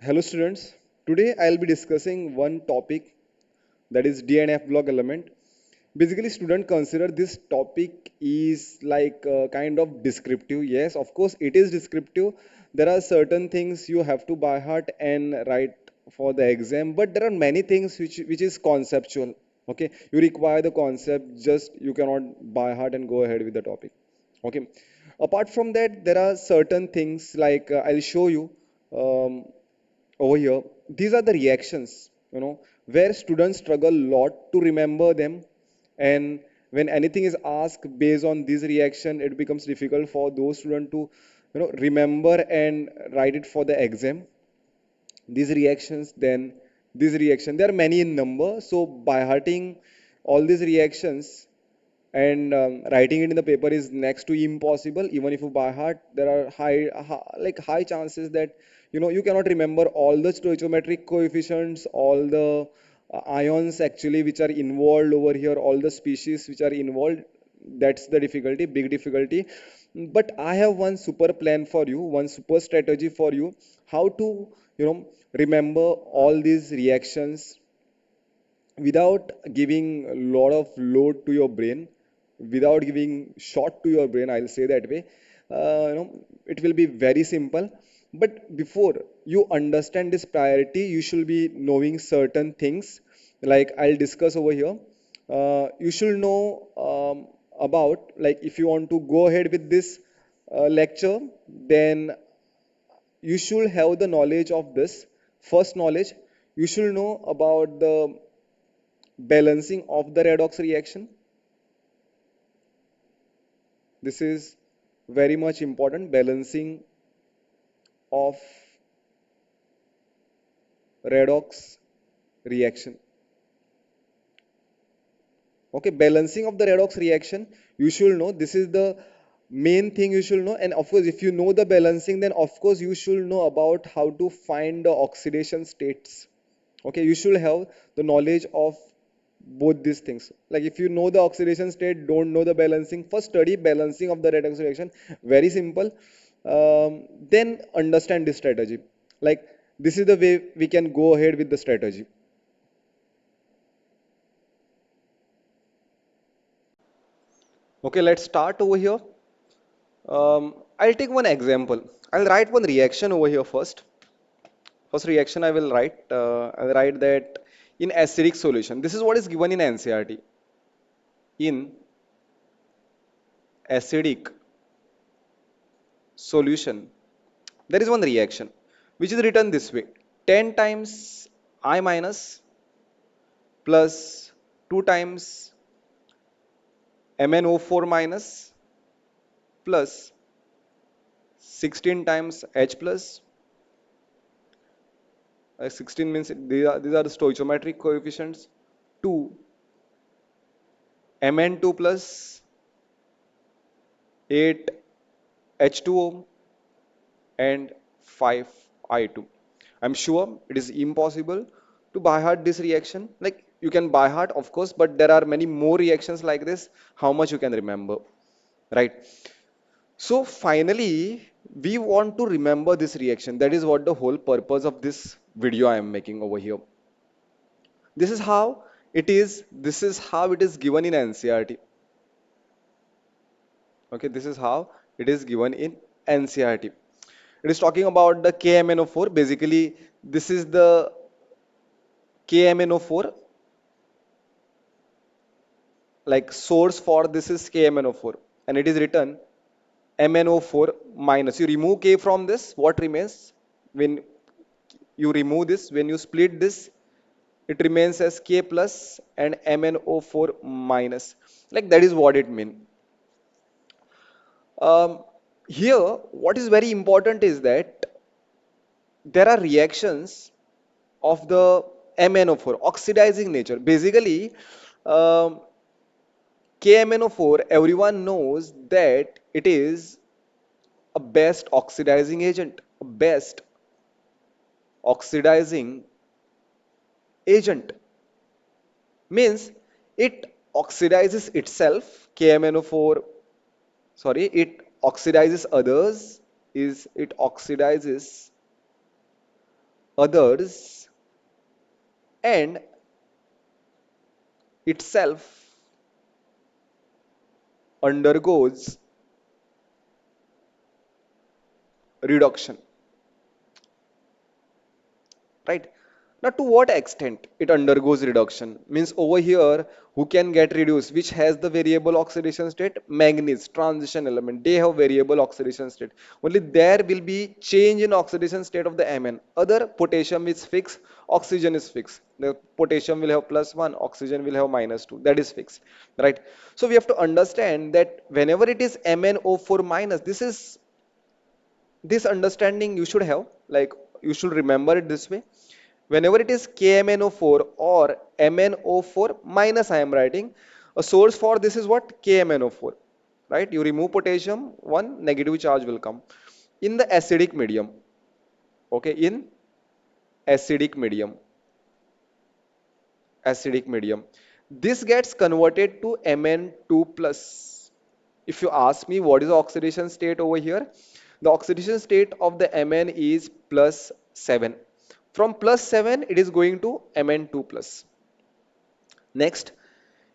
Hello students, today I'll be discussing one topic that is DNF block element. Basically student consider this topic is like kind of descriptive. Yes, of course it is descriptive. There are certain things you have to by heart and write for the exam, but there are many things which is conceptual. Okay, you require the concept, just you cannot by heart and go ahead with the topic. Okay, apart from that there are certain things like I'll show you. Um, Over here, these are the reactions, where students struggle a lot to remember them. And when anything is asked based on this reaction, it becomes difficult for those students to remember and write it for the exam. These reactions, then these reaction, there are many in number, so by hearting all these reactions and writing it in the paper is next to impossible. Even if you by heart, there are high chances that you cannot remember all the stoichiometric coefficients, all the ions actually which are involved over here, all the species which are involved. That's the difficulty, big difficulty. But I have one super plan for you, one super strategy for you, how to remember all these reactions without giving a lot of load to your brain, without giving shot to your brain, I'll say that way. It will be very simple. But before you understand this priority, you should be knowing certain things. Like I'll discuss over here. You should know about, like, if you want to go ahead with this lecture, then you should have the knowledge of this. First knowledge, you should know about the balancing of the redox reaction. This is very much important, balancing of redox reaction. Okay, balancing of the redox reaction, you should know. This is the main thing you should know. And of course, if you know the balancing, then of course you should know about how to find the oxidation states. Okay, you should have the knowledge of both these things. Like if you know the oxidation state, don't know the balancing, first study balancing of the redox reaction. Very simple. Then understand this strategy. Like this is the way we can go ahead with the strategy. Okay, let's start over here. I'll take one example. I'll write one reaction over here first. First reaction I will write. I'll write that in acidic solution. This is what is given in NCERT. In acidic solution, there is one reaction which is written this way: 10 times I minus plus 2 times MnO4 minus plus 16 times H plus. 16 means these are the stoichiometric coefficients. 2 Mn2 plus 8 H2O and 5 I2. I'm sure it is impossible to by heart this reaction. Like you can by heart, of course, but there are many more reactions like this. How much you can remember, right? So finally, we want to remember this reaction. That is what the whole purpose of this video I am making over here. This is how it is. This is how it is given in NCERT. Okay, this is how it is given in NCERT. It is talking about the KMNO4. Basically, this is the KMNO4, like source for this is KMNO4, and it is written MnO4 minus. You remove K from this, what remains? When you remove this, when you split this, it remains as K plus and MnO4 minus. Like that is what it means. Um, Here, what is very important is that there are reactions of the MnO4, oxidizing nature. Basically, um, KMnO4, everyone knows that it is a best oxidizing agent, a best oxidizing agent. Means it oxidizes itself, KMnO4, sorry, it oxidizes others, is it oxidizes others and itself undergoes reduction, right? Now, to what extent it undergoes reduction? Means over here, who can get reduced? Which has the variable oxidation state? Manganese, transition element. They have variable oxidation state. Only there will be change in oxidation state of the Mn. Other potassium is fixed, oxygen is fixed. The potassium will have +1, oxygen will have -2. That is fixed, right? So we have to understand that whenever it is MnO4 minus, this understanding you should have, like you should remember it this way. Whenever it is KMnO4 or MnO4 minus, I am writing a source for this is what? KMnO4, right? You remove potassium, one negative charge will come in the acidic medium. Okay, in acidic medium, acidic medium, this gets converted to Mn2 plus. If you ask me what is the oxidation state over here, the oxidation state of the Mn is +7. From +7, it is going to Mn2 plus. Next,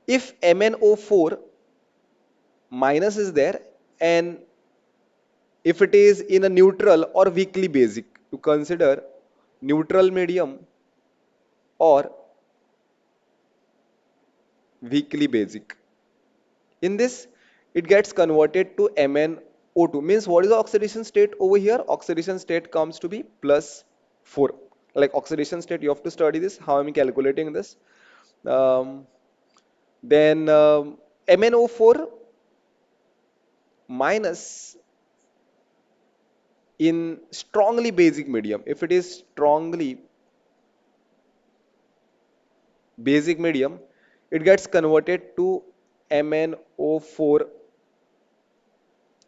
if MnO4 minus is there and if it is in a neutral or weakly basic, you consider neutral medium or weakly basic. In this, it gets converted to MnO2. Means what is the oxidation state over here? Oxidation state comes to be +4. Like oxidation state, you have to study this. How am I calculating this? Um, then MnO4 minus in strongly basic medium. If it is strongly basic medium, it gets converted to MnO4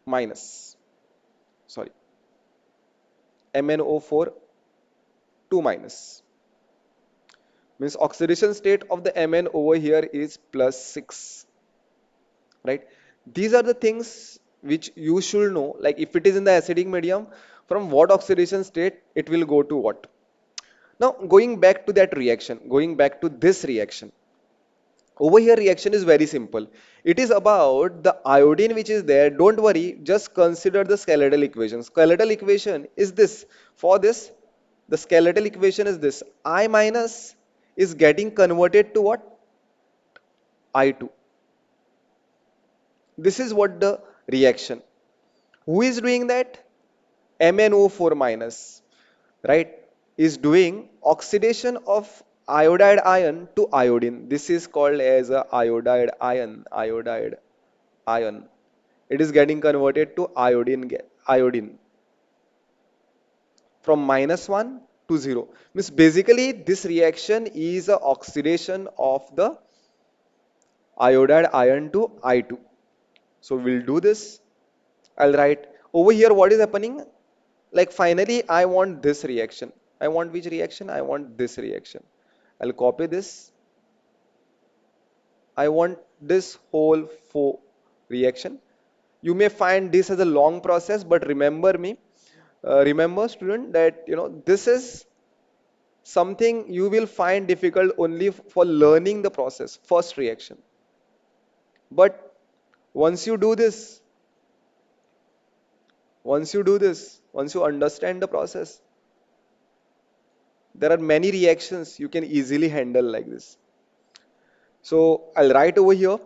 minus. Sorry, MnO4 2 minus. Means oxidation state of the Mn over here is +6, right? These are the things which you should know. Like if it is in the acidic medium, from what oxidation state it will go to what. Now going back to that reaction, going back to this reaction. Over here reaction is very simple. It is about the iodine which is there. Don't worry, just consider the skeletal equation. Skeletal equation is this. For this, the skeletal equation is this. I minus is getting converted to what? I2. This is what the reaction. Who is doing that? MnO4 minus, right? Is doing oxidation of iodide ion to iodine. This is called as a iodide ion. Iodide ion. It is getting converted to iodine from -1 to 0. Means basically this reaction is a oxidation of the iodide ion to I2. So we'll do this. I'll write over here what is happening. Like finally I want this reaction. I want which reaction? I want this reaction. I'll copy this. I want this whole reaction. You may find this as a long process, but remember student that this is something you will find difficult only for learning the process, first reaction. But once you do this, once you understand the process, there are many reactions you can easily handle like this. So I'll write over here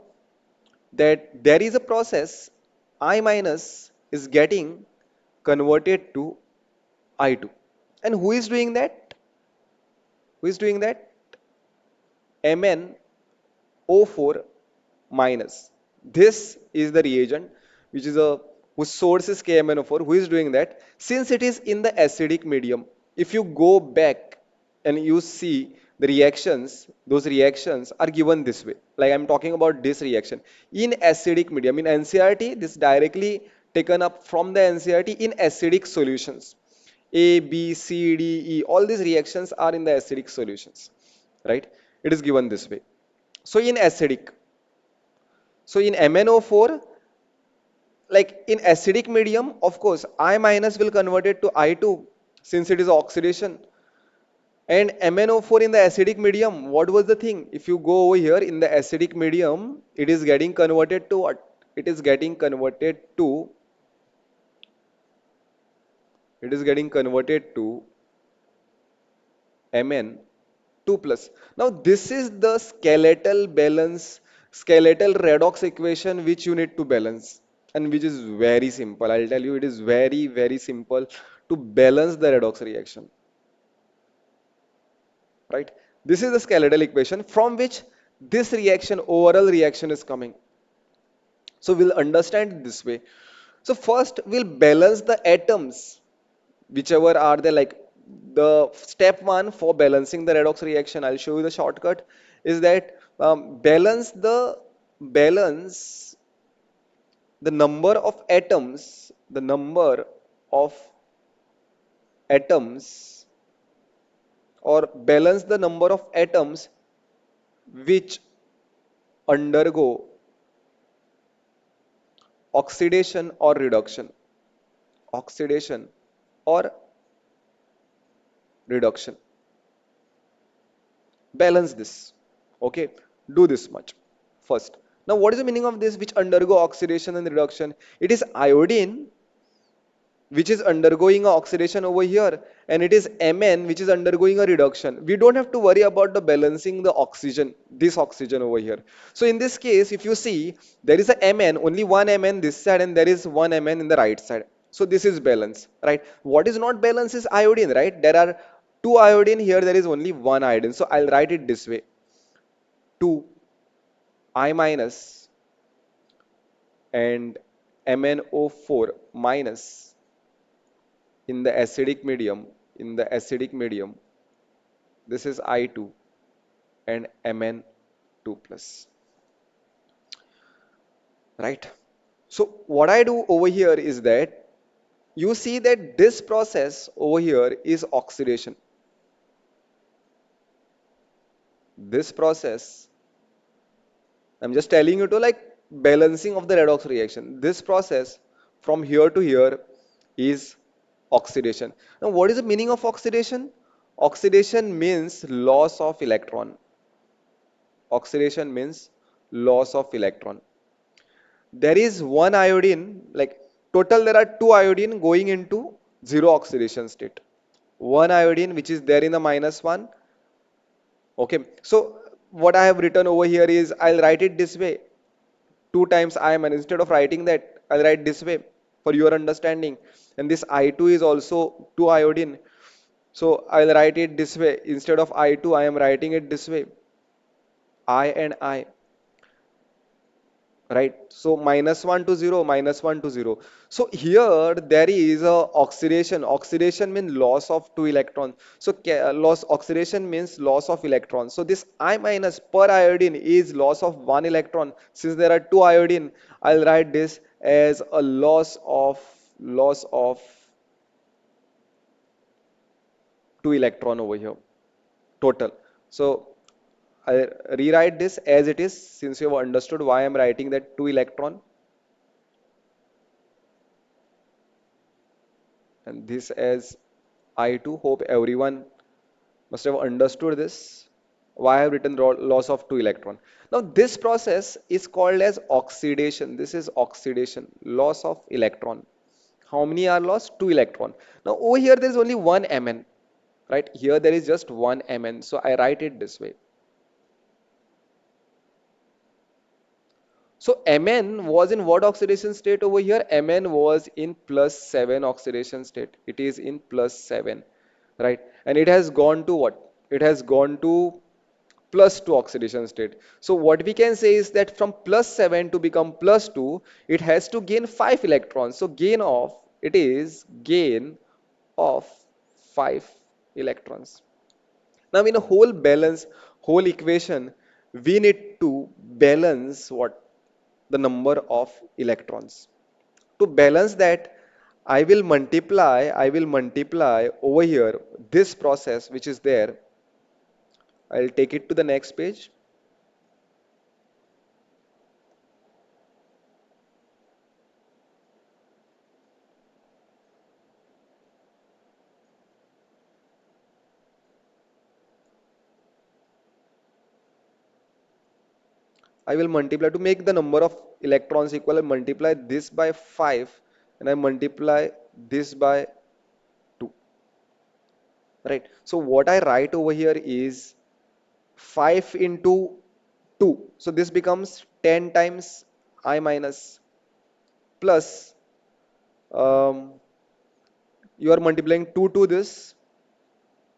that there is a process I minus is getting converted to I2. And who is doing that? Who is doing that? MnO4 minus. This is the reagent which is a whose source is KMnO4. Who is doing that? Since it is in the acidic medium, if you go back and you see the reactions, those reactions are given this way. Like I'm talking about this reaction in acidic medium. In NCERT, this directly taken up from the NCERT in acidic solutions. A, B, C, D, E, all these reactions are in the acidic solutions, right? It is given this way. So in acidic, so in MnO4, like in acidic medium, of course, I minus will convert it to I2 since it is oxidation. And MnO4 in the acidic medium, what was the thing? If you go over here in the acidic medium, it is getting converted to what? It is getting converted to, it is getting converted to Mn2 plus. Now this is the skeletal balance, skeletal redox equation which you need to balance and which is very simple. I'll tell you it is very, very simple to balance the redox reaction, right? This is the skeletal equation from which this reaction, overall reaction is coming. So we'll understand it this way. So first we'll balance the atoms, whichever are there, like the step one for balancing the redox reaction. I'll show you the shortcut is that balance the number of atoms, the number of atoms, or balance the number of atoms which undergo oxidation or reduction, oxidation or reduction. Balance this. Okay, do this much first. Now, what is the meaning of this which undergo oxidation and reduction? It is iodine which is undergoing a oxidation over here, and it is Mn which is undergoing a reduction. We don't have to worry about the balancing the oxygen, this oxygen over here. So in this case, if you see, there is a Mn, only one Mn this side, and there is one Mn in the right side. So this is balance, right? What is not balance is iodine, right? There are two iodine here, there is only one iodine. So I'll write it this way: 2 I minus and MnO4 minus in the acidic medium, in the acidic medium, this is I2 and Mn2 plus, right? So what I do over here is that you see that this process over here is oxidation. This process, I'm just telling you to like balancing of the redox reaction. This process from here to here is oxidation. Now, what is the meaning of oxidation? Oxidation means loss of electron. Oxidation means loss of electron. There is one iodine, like total there are two iodine going into zero oxidation state. One iodine which is there in the minus one. Okay, so what I have written over here is I'll write it this way: 2 times Imn. Instead of writing that, I'll write this way for your understanding. And this I2 is also 2 iodine. So I'll write it this way. Instead of I2, I am writing it this way: I and I. Right? So minus 1 to 0, minus 1 to 0. So here there is a oxidation. Oxidation means loss of 2 electrons. So loss oxidation means loss of electrons. So this I minus per iodine is loss of 1 electron. Since there are 2 iodine, I'll write this as a loss of 2 electron over here total. So I rewrite this as it is, since you have understood why I'm writing that 2 electron, and this as I2. Hope everyone must have understood this. Why I have written loss of 2 electron. Now this process is called as oxidation. This is oxidation, loss of electron. How many are lost? 2 electron. Now over here there is only one Mn, right? Here there is just one Mn. So I write it this way. So Mn was in what oxidation state over here? Mn was in +7 oxidation state. It is in +7, right? And it has gone to what? It has gone to +2 oxidation state. So what we can say is that from +7 to become +2, it has to gain 5 electrons. So it is gain of 5 electrons. Now in a whole equation, we need to balance what? The number of electrons. To balance that, I will multiply over here this process which is there. I'll take it to the next page. I will multiply to make the number of electrons equal. I multiply this by 5 and I multiply this by 2. Right. So what I write over here is 5 into 2. So this becomes 10 times I minus plus you are multiplying 2 to this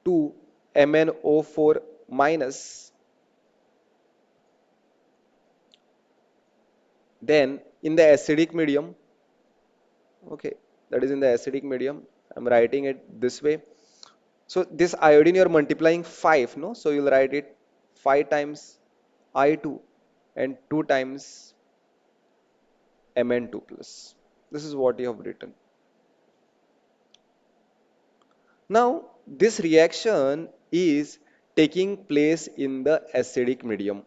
2 MnO4 minus. Then in the acidic medium, okay, that is in the acidic medium, I'm writing it this way. So this iodine you're multiplying 5, no? So you'll write it 5 times I2 and 2 times Mn2 plus. This is what you have written. Now this reaction is taking place in the acidic medium.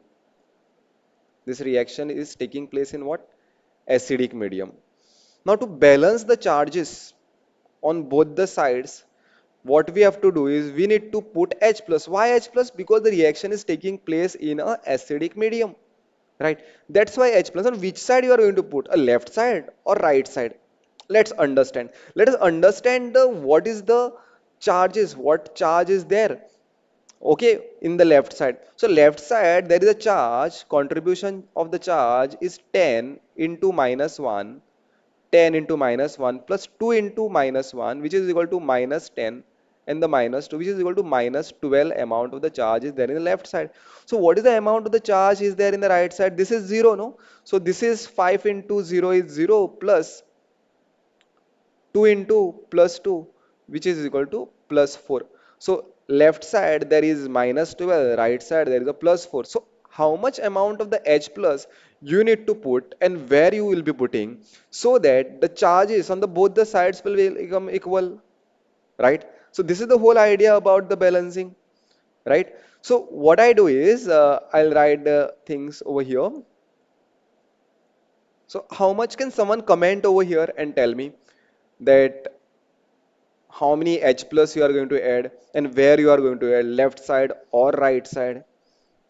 This reaction is taking place in what? Acidic medium. Now to balance the charges on both the sides, what we have to do is we need to put H plus. Why H plus? Because the reaction is taking place in a acidic medium, right? That's why H plus. On which side you are going to put? A left side or right side? Let's understand. Let us understand the what is the charges, what charge is there. Okay, in the left side. So left side there is a charge, contribution of the charge is 10 into minus 1, 10 into minus 1 plus 2 into minus 1, which is equal to minus 10, and the minus 2, which is equal to minus 12 amount of the charge is there in the left side. So what is the amount of the charge is there in the right side? This is 0, no? So this is 5 into 0 is 0 plus 2 into plus 2, which is equal to plus 4. So left side there is minus 12, right side there is a plus 4. So how much amount of the H plus you need to put and where you will be putting so that the charges on the both the sides will become equal, right? So this is the whole idea about the balancing, right? So what I do is I'll write the things over here. So how much can someone comment over here and tell me that how many H plus you are going to add and where you are going to add, left side or right side?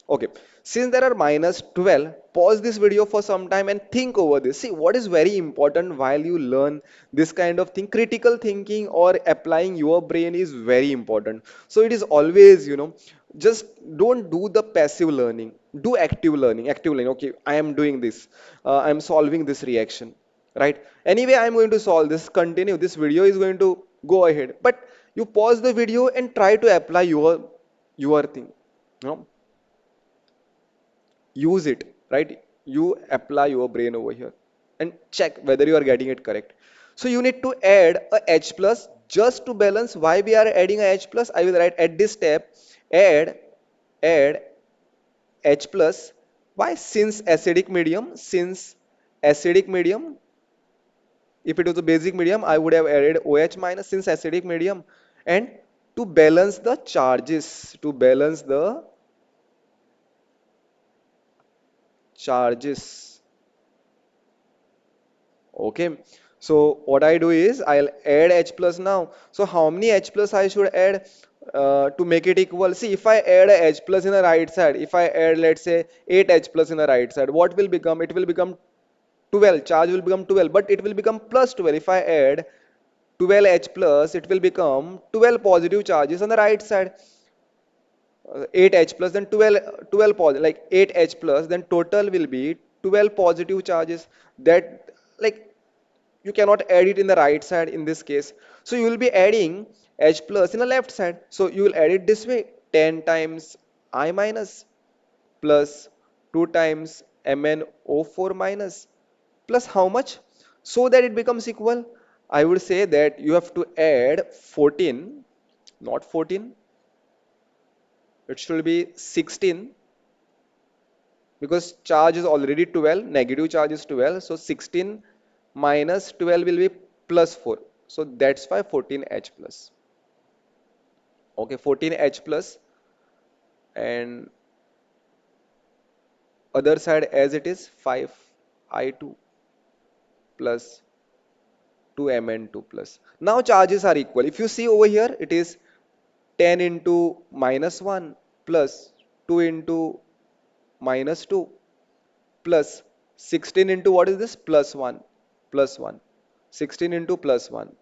Okay, since there are minus 12, pause this video for some time and think over this. See, what is very important while you learn this kind of thing, critical thinking or applying your brain is very important. So it is always, just don't do the passive learning, do active learning. Active learning, okay, I am doing this, I am solving this reaction, right? Anyway, I am going to solve this, continue, this video is going to go ahead. But you pause the video and try to apply your thing. You know, use it, right? You apply your brain over here and check whether you are getting it correct. So you need to add a H plus just to balance. Why we are adding a H plus? I will write at this step add H plus. Why? Since acidic medium, if it was a basic medium I would have added OH minus. Since acidic medium, and to balance the charges, charges. Okay, so what I do is I'll add H plus now. So how many H plus I should add to make it equal? See, if I add a H plus in the right side, if I add, let's say, 8 H plus in the right side, what will become? It will become 12. Charge will become 12, but it will become plus 12. If I add 12 H plus, it will become 12 positive charges on the right side. 8H plus, then 12 positive, like 8H plus, then total will be 12 positive charges. That, like, you cannot add it in the right side in this case. So you will be adding H plus in the left side. So you will add it this way, 10 times I minus plus 2 times MnO4 minus plus how much? So that it becomes equal, I would say that you have to add 14, not 14, it should be 16, because charge is already 12, negative charge is 12, so 16 minus 12 will be plus 4. So that's why 14H plus. Okay, 14H plus, and other side as it is 5I2 plus 2Mn2 plus. Now charges are equal. If you see over here, it is 10 into minus 1 plus 2 into minus 2 plus 16 into what is this? Plus 1. Plus 1. 16 into plus 1.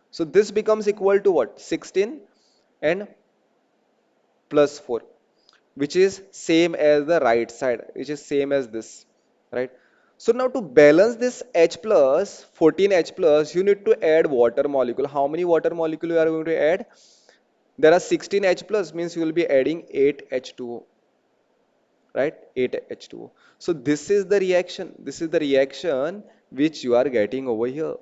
So this becomes equal to what? 16 and plus 4, which is same as the right side, which is same as this, right? So now to balance this H plus, 14H plus, you need to add water molecule. How many water molecule you are going to add? There are 16H plus, means you will be adding 8H2O, right? 8H2O. So this is the reaction. This is the reaction which you are getting over here.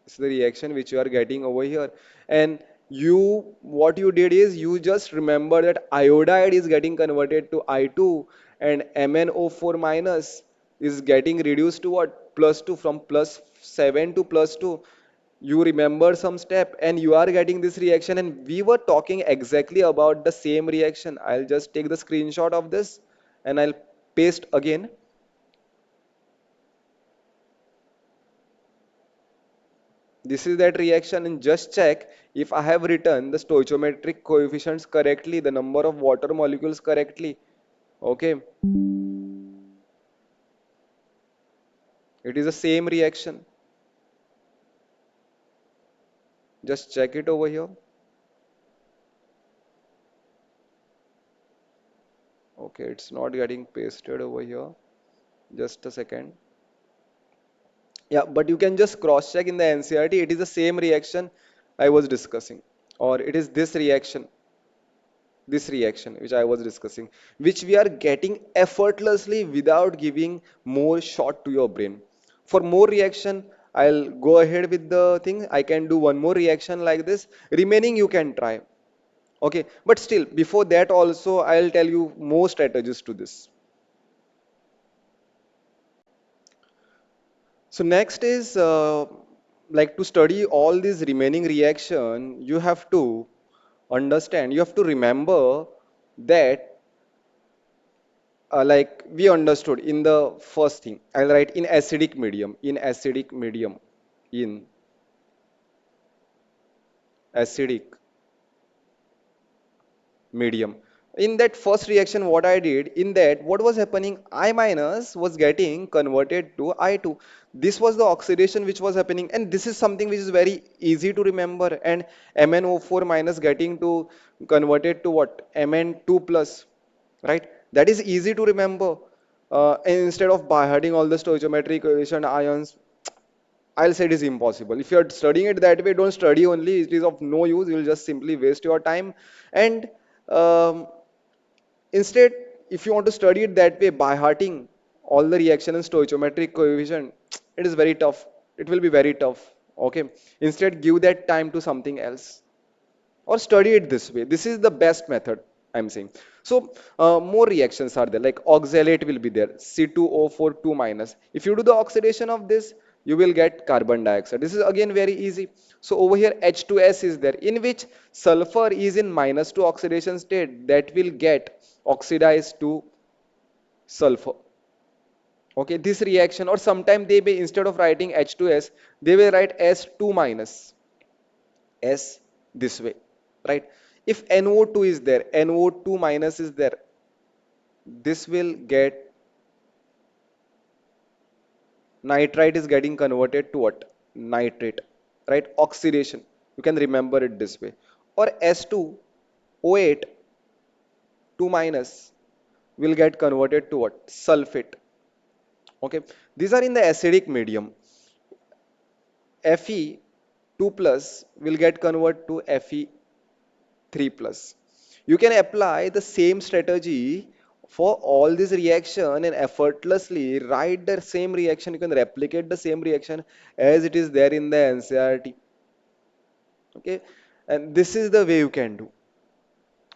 It's the reaction which you are getting over here. And you, what you did is you just remember that iodide is getting converted to I2 and MnO4 minus is getting reduced to what? Plus 2, from plus 7 to plus 2. You remember some step and you are getting this reaction, and we were talking exactly about the same reaction. I'll just take the screenshot of this and I'll paste again. This is that reaction, and just check if I have written the stoichiometric coefficients correctly, the number of water molecules correctly. Okay, it is the same reaction. Just check it over here. Okay, it's not getting pasted over here. Just a second. Yeah, but you can just cross check in the NCRT. It is the same reaction I was discussing, or it is this reaction which I was discussing, which we are getting effortlessly without giving more shot to your brain. For more reaction, I'll go ahead with the thing. I can do one more reaction like this. Remaining you can try. Okay, but still, before that also, I'll tell you more strategies to this. So next is like to study all these remaining reaction, you have to understand, you have to remember that like we understood in the first thing, I'll write in acidic medium. In that first reaction, what I did, in that, what was happening? I minus was getting converted to I2. This was the oxidation which was happening, and this is something which is very easy to remember. And MnO4 minus getting to converted to what? Mn2 plus, right? That is easy to remember. And instead of by hiding all the stoichiometric coefficient ions, I'll say it is impossible. If you're studying it that way, don't study only. It is of no use. You'll just simply waste your time. And um, instead, if you want to study it that way, by hearting all the reaction and stoichiometric coefficient, it is very tough. It will be very tough. Okay. Instead, give that time to something else or study it this way. This is the best method, I'm saying. So more reactions are there, like oxalate will be there, C2O4 2 minus. If you do the oxidation of this, you will get carbon dioxide. This is again very easy. So over here H2S is there, in which sulfur is in -2 oxidation state, that will get oxidized to sulfur. Okay, this reaction, or sometime they may, instead of writing H2S, they will write S2 minus. S this way, right? If NO2 is there, NO2 minus is there, this will get nitrite is getting converted to what? Nitrate, right? Oxidation. You can remember it this way. Or S2 O8 2 minus will get converted to what? Sulfate. Okay, these are in the acidic medium. Fe 2 plus will get converted to Fe 3 plus. You can apply the same strategy for all this reaction and effortlessly write the same reaction. You can replicate the same reaction as it is there in the NCRT. Okay, and this is the way you can do.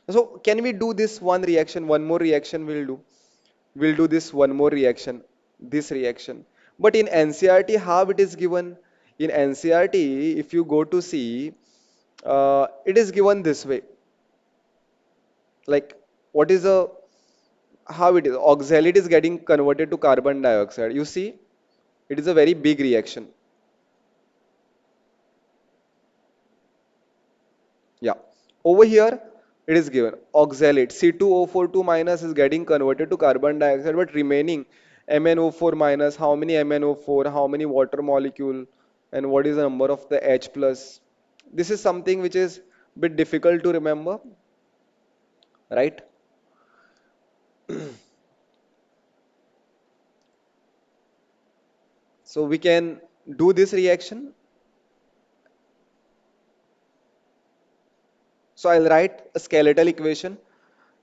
So can we do this one reaction? One more reaction we'll do. We'll do this one more reaction, this reaction. But in NCRT, how it is given? In NCRT, if you go to see, it is given this way. Like, what is a how it is? Oxalate is getting converted to carbon dioxide. You see, it is a very big reaction. Yeah. Over here, It is given oxalate C2O42 minus is getting converted to carbon dioxide, but remaining MnO4 minus, how many MnO4, how many water molecule, and what is the number of the H plus? This is something which is bit difficult to remember, right? So we can do this reaction. So I'll write a skeletal equation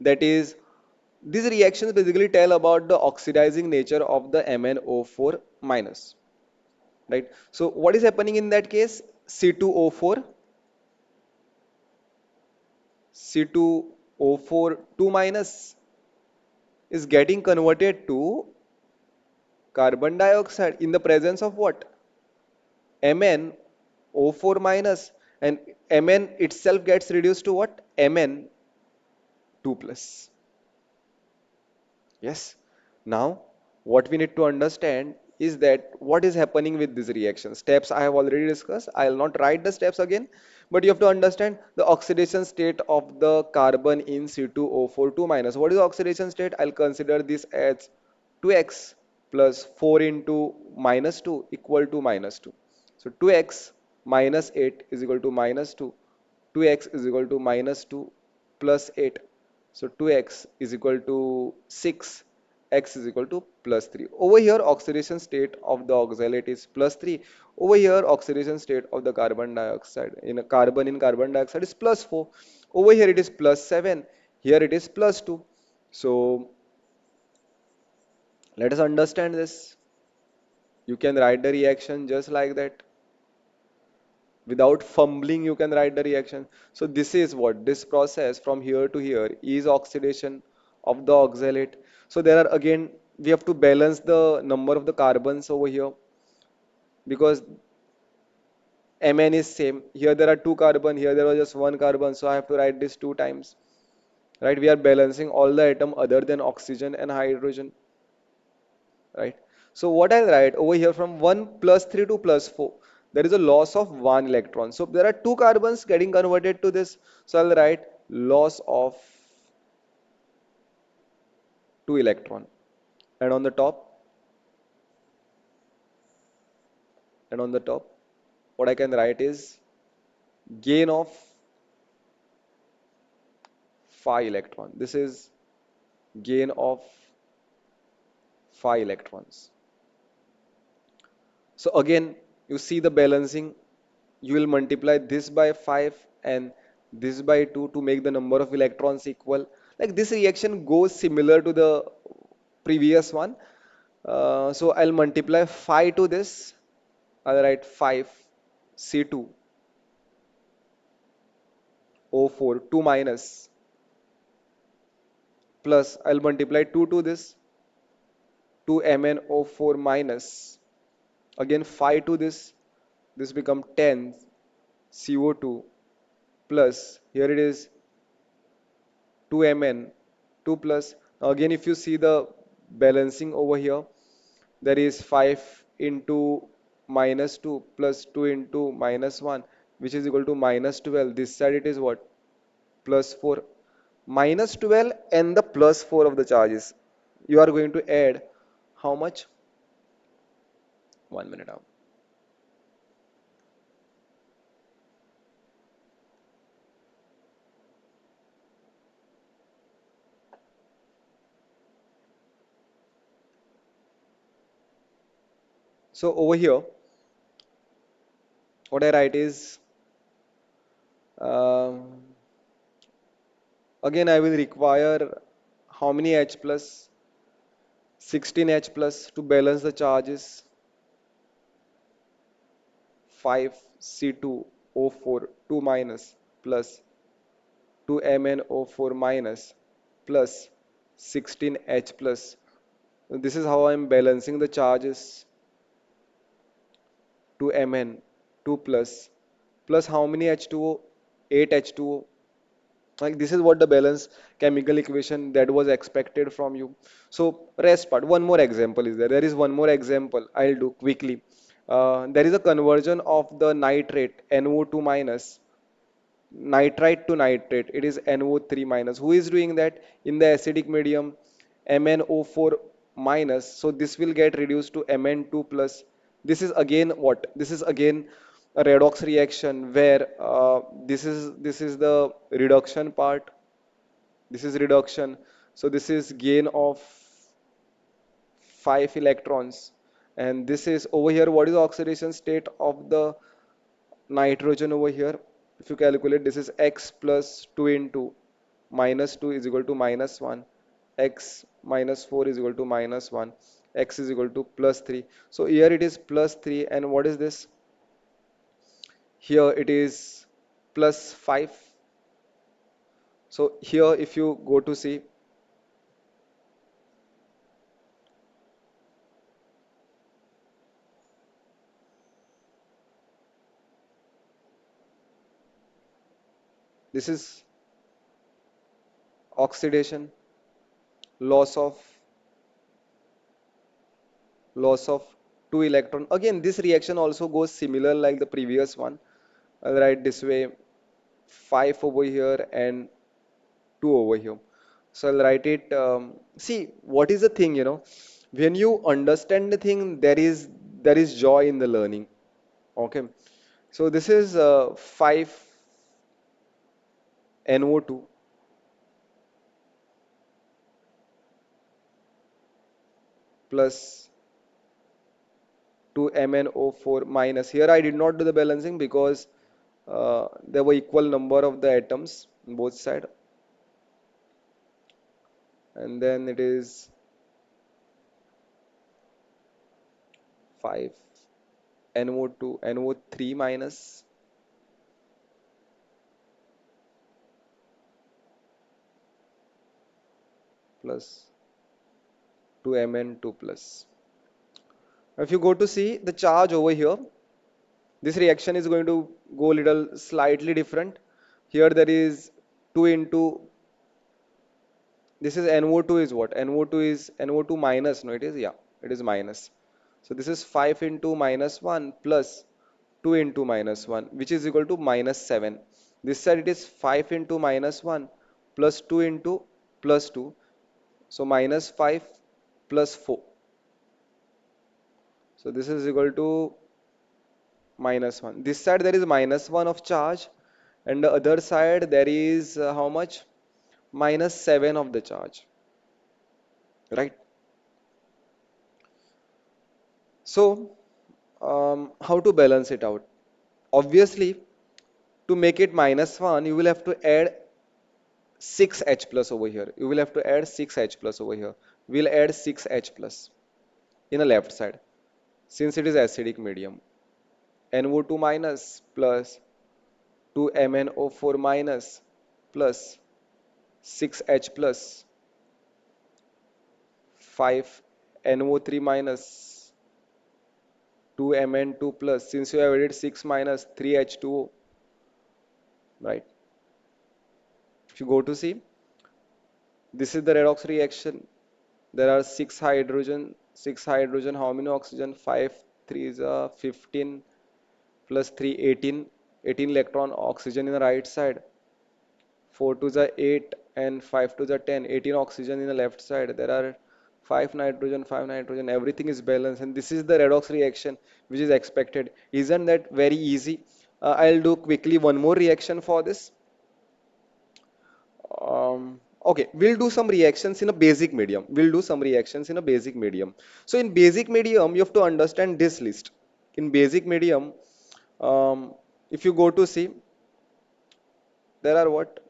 that is these reactions basically tell about the oxidizing nature of the MnO4 minus, right? So what is happening in that case? C2O4, C2O4 2 minus is getting converted to carbon dioxide in the presence of what? MnO4 minus, and Mn itself gets reduced to what? Mn2 plus. Yes. Now, what we need to understand is that what is happening with this reaction. Steps I have already discussed. I will not write the steps again, but you have to understand the oxidation state of the carbon in C2O42 minus. What is the oxidation state? I'll consider this as 2x plus 4 into minus 2 equal to minus 2. So 2x minus 8 is equal to minus 2. 2x is equal to minus 2 plus 8. So 2x is equal to 6, x is equal to plus 3. Over here, oxidation state of the oxalate is plus 3. Over here, oxidation state of the carbon dioxide in a carbon in carbon dioxide is plus 4. Over here, it is plus 7. Here, it is plus 2. So let us understand this. You can write the reaction just like that. Without fumbling, you can write the reaction. So this is what this process from here to here is oxidation of the oxalate. So there are again we have to balance the number of the carbons over here because Mn is same. Here there are two carbon, here there was just one carbon, so I have to write this two times. Right? We are balancing all the atom other than oxygen and hydrogen. Right? So what I'll write over here from 1 plus 3 to plus 4, there is a loss of 1 electron. So there are two carbons getting converted to this. So I'll write loss of 2 electron. And on the top, and on the top, what I can write is gain of 5 electron. This is gain of 5 electrons. So again, you see the balancing. You will multiply this by 5 and this by 2 to make the number of electrons equal. Like this reaction goes similar to the previous one. So I'll multiply 5 to this. I'll write 5 C2 O4 2 minus plus I'll multiply 2 to this 2 MnO4 minus again 5 to this become 10 CO2 plus here it is 2Mn 2 plus. Now again if you see the balancing over here, there is 5 into minus 2 plus 2 into minus 1, which is equal to minus 12. This side it is what? Plus 4. Minus 12 and the plus 4 of the charges. You are going to add how much? 1 minute now. So over here, what I write is um, again I will require how many H plus? 16 H plus to balance the charges. 5 C2O4 2 minus plus 2 MnO4 minus plus 16 H plus. This is how I am balancing the charges. 2 Mn 2 plus how many H2O? 8 H2O. Like this is what the balance chemical equation that was expected from you. So rest part. One more example is there. There is one more example. I'll do quickly. There is a conversion of the nitrate NO2 minus nitrite to nitrate, it is NO3 minus. Who is doing that? In the acidic medium, MnO4 minus. So this will get reduced to Mn2 plus. This is again what? This is again a redox reaction where this is the reduction part. This is reduction. So this is gain of 5 electrons. And this is over here. What is the oxidation state of the nitrogen over here? If you calculate, this is x plus 2 into minus 2 is equal to minus 1, x minus 4 is equal to minus 1, x is equal to plus 3. So here it is plus 3, and what is this? Here it is plus 5. So here if you go to see, this is oxidation, loss of loss of 2 electron. Again, this reaction also goes similar like the previous one. I'll write this way, 5 over here and 2 over here. So I'll write it. See, what is the thing, when you understand the thing, there is joy in the learning. Okay. So this is 5 NO2 plus 2 MnO4 minus. Here I did not do the balancing because there were equal number of the atoms on both side, and then it is 5 NO2 NO3 minus plus 2 Mn2 plus. If you go to see the charge over here, this reaction is going to go little slightly different. Here there is 2 into, this is NO2 is what? NO2 is NO2 minus, no, it is, yeah, it is minus. So this is 5 into minus 1 plus 2 into minus 1, which is equal to minus 7. This side it is 5 into minus 1 plus 2 into plus 2. So minus 5 plus 4. So this is equal to minus 1. This side there is minus 1 of charge, and the other side there is how much? Minus 7 of the charge, right? So, how to balance it out? Obviously, to make it minus 1, you will have to add 6H plus over here. You will have to add 6H plus over here. We'll add 6H plus in the left side since it is acidic medium. NO2 minus plus 2 MnO4 minus plus 6H plus 5 NO3 minus 2 Mn2 plus, since you have added 6 minus 3H2O, right? If you go to see, this is the redox reaction. There are 6 hydrogen, how many oxygen? 5, 3 is 15 plus 3, 18. 18 electron oxygen in the right side. 4 to the 8 and 5 to the 10. 18 oxygen in the left side. There are 5 nitrogen, 5 nitrogen. Everything is balanced, and this is the redox reaction which is expected. Isn't that very easy? I'll do quickly one more reaction for this. Okay, we'll do some reactions in a basic medium. We'll do some reactions in a basic medium. So in basic medium, you have to understand this list. In basic medium, um, if you go to see, there are what?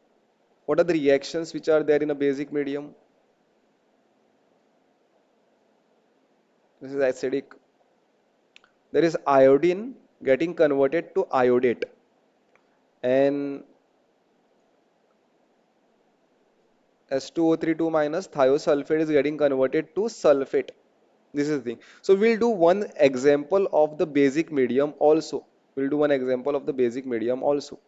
What are the reactions which are there in a basic medium? This is acidic. There is iodine getting converted to iodate, and S2O32 minus thiosulfate is getting converted to sulfate. This is the thing. So we'll do one example of the basic medium also. We'll do one example of the basic medium also.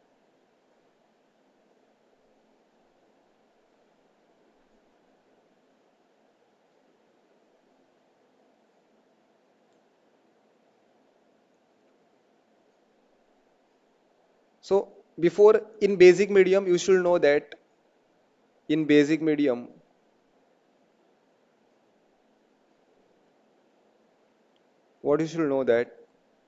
So Before, in basic medium, you should know that in basic medium, what you should know that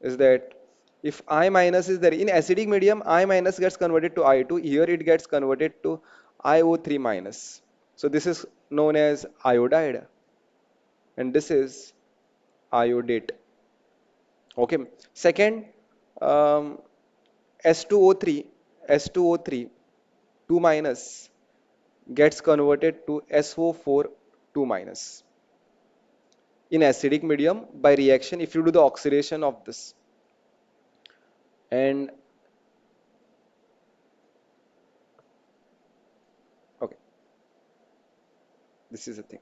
is that if I minus is there in acidic medium, I minus gets converted to I2. Here it gets converted to IO3 minus. So this is known as iodide, and this is iodate. Okay. Second, um, S2O3, S2O3, 2 minus gets converted to SO4, 2 minus in acidic medium by reaction if you do the oxidation of this. And okay, this is the thing.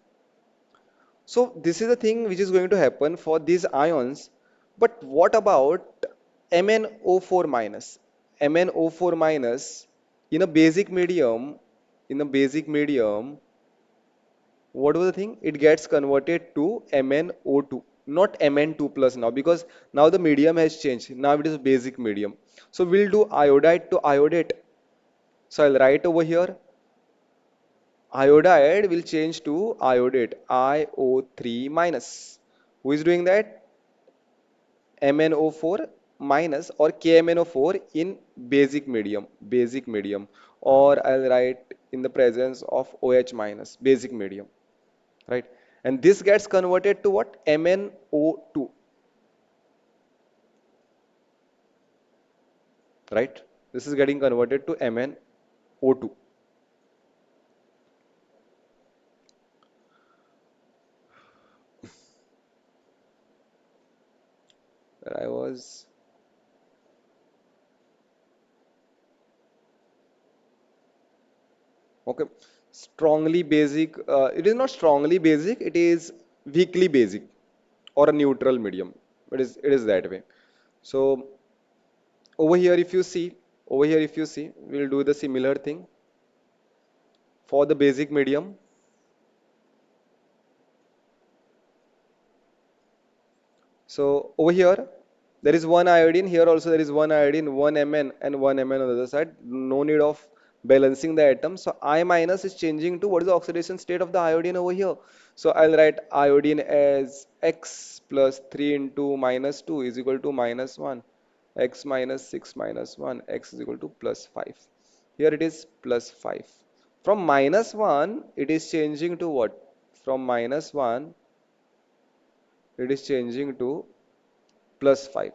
So this is the thing which is going to happen for these ions. But what about MnO4 minus? MnO4 minus in a basic medium, in a basic medium, what was the thing? It gets converted to MnO2, not Mn2 plus now because now the medium has changed. Now it is basic medium. So we'll do iodide to iodate. So I'll write over here iodide will change to iodate, IO3 minus. Who is doing that? MnO4 minus or KMnO4 in basic medium, or I'll write in the presence of OH minus, basic medium, right? And this gets converted to what? MnO2, right? This is getting converted to MnO2. Where I was, okay, strongly basic. It is not strongly basic. It is weakly basic or a neutral medium. It is that way. So over here, if you see, over here, if you see, we'll do the similar thing for the basic medium. So over here, there is one iodine. Here also there is one iodine, one Mn and one Mn on the other side. No need of balancing the atom. So I minus is changing to what is the oxidation state of the iodine over here. So I'll write iodine as X plus 3 into minus 2 is equal to minus 1. X minus 6 minus 1. X is equal to plus 5. Here it is plus 5. From minus 1, it is changing to what? From minus 1, it is changing to plus 5.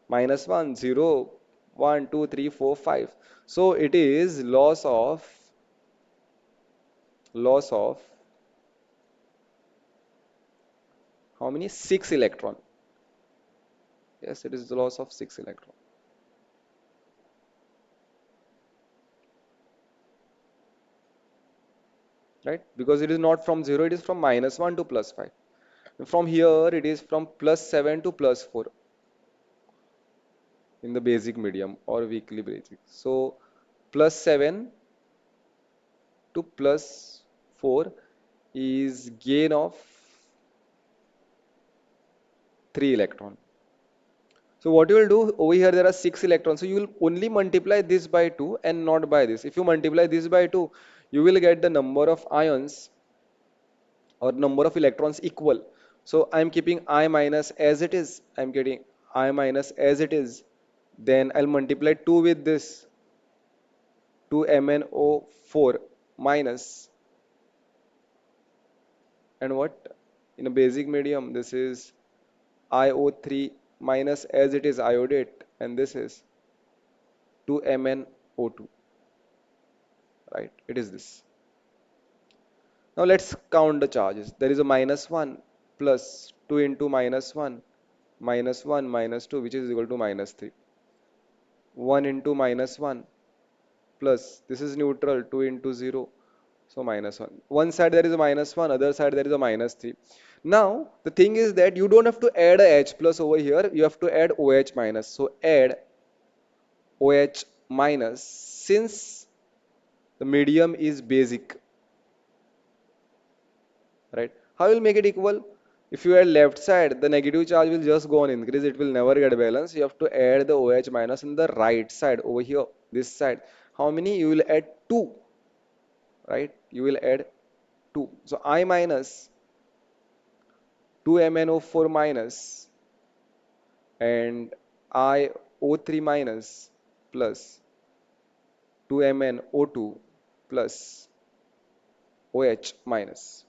Minus 1, 0, 1, 2, 3, 4, 5. So it is loss of how many? 6 electron. Yes, it is the loss of 6 electron, right? Because it is not from 0, it is from minus 1 to plus 5. From here, it is from plus 7 to plus 4 in the basic medium or weakly basic. So plus 7 to plus 4 is gain of 3 electron. So what you will do over here, there are 6 electrons. So you will only multiply this by 2 and not by this. If you multiply this by 2, you will get the number of ions or number of electrons equal. So I am keeping I minus as it is. I am getting I minus as it is. Then I'll multiply 2 with this 2MnO4 minus, and what? In a basic medium, this is IO3 minus as it is iodate, and this is 2MnO2, right? It is this. Now let's count the charges. There is a minus 1 plus 2 into minus 1, minus 1 minus 2, which is equal to minus 3. 1 into minus 1 plus, this is neutral, 2 into 0, so minus 1. One side there is a minus 1, other side there is a minus 3. Now the thing is that you don't have to add a H plus over here, you have to add OH minus. So add OH minus since the medium is basic, right? How will make it equal? If you add left side, the negative charge will just go on increase. It will never get balanced. You have to add the OH minus in the right side over here. this side. How many? You will add 2, right? You will add 2. So I minus 2MnO4 minus and iO3 minus plus 2MnO2 plus OH minus.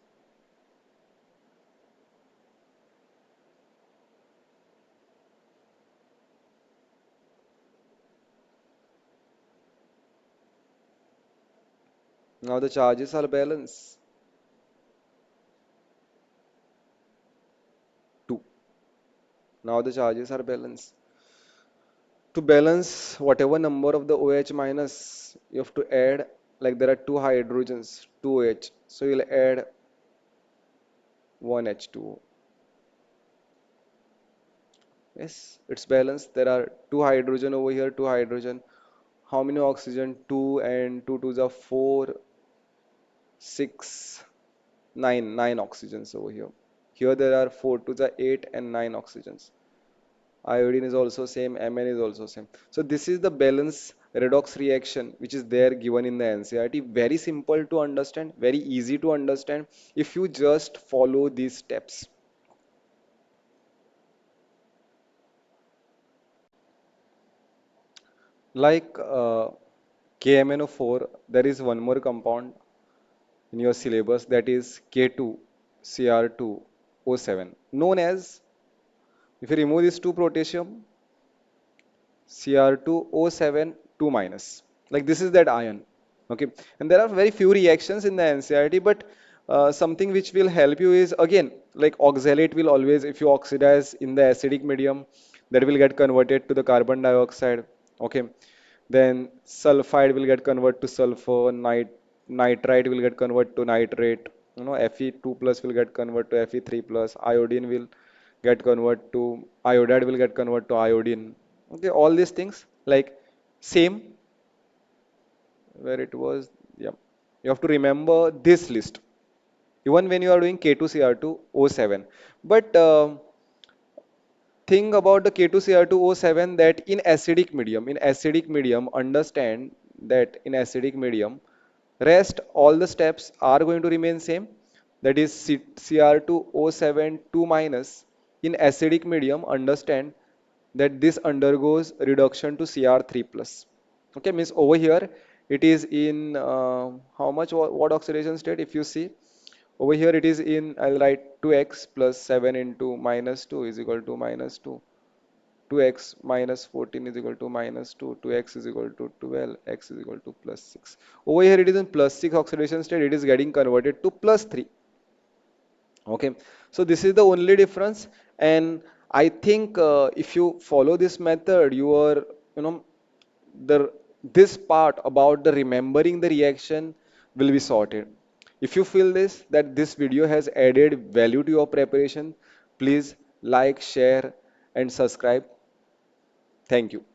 Now the charges are balanced. 2. Now the charges are balanced. To balance whatever number of the OH minus, you have to add, like there are two hydrogens, 2OH. So you'll add one H2O. Yes, it's balanced. There are two hydrogen over here, two hydrogen. How many oxygen? 2 and 2 twos are 4, 6, 9. 9 oxygens over here. Here there are 4 twos are 8 and 9 oxygens. Iodine is also same, Mn is also same. So this is the balance redox reaction which is there given in the NCERT. Very simple to understand, very easy to understand if you just follow these steps. Like KMNO4, there is one more compound in your syllabus, that is K2Cr2O7, known as, if you remove these two potassium, Cr2O7 2 minus. Like this is that ion. Okay. And there are very few reactions in the NCERT, but something which will help you is, again, like oxalate will always, if you oxidize in the acidic medium, that will get converted to the carbon dioxide. Okay. Then sulfide will get converted to sulfur, nitrite will get converted to nitrate, Fe2 plus will get converted to Fe3 plus, iodine will get converted to iodide will get converted to iodine. Okay, all these things like same where it was. Yeah, you have to remember this list even when you are doing K2Cr2O7. But think about the K2Cr2O7, that in acidic medium, understand that in acidic medium, rest all the steps are going to remain same. That is Cr2O7 2 minus. In acidic medium, understand that this undergoes reduction to Cr3 plus. Okay, means over here it is in how much, what oxidation state? If you see over here, it is in, I'll write 2x plus 7 into minus 2 is equal to minus 2. 2x minus 14 is equal to minus 2. 2x is equal to 12. X is equal to plus 6. Over here, it is in plus 6 oxidation state. It is getting converted to plus 3. Okay, so this is the only difference, and I think if you follow this method, you are, you know, the this part about the remembering the reaction will be sorted. If you feel this that this video has added value to your preparation, please like, share, and subscribe. Thank you.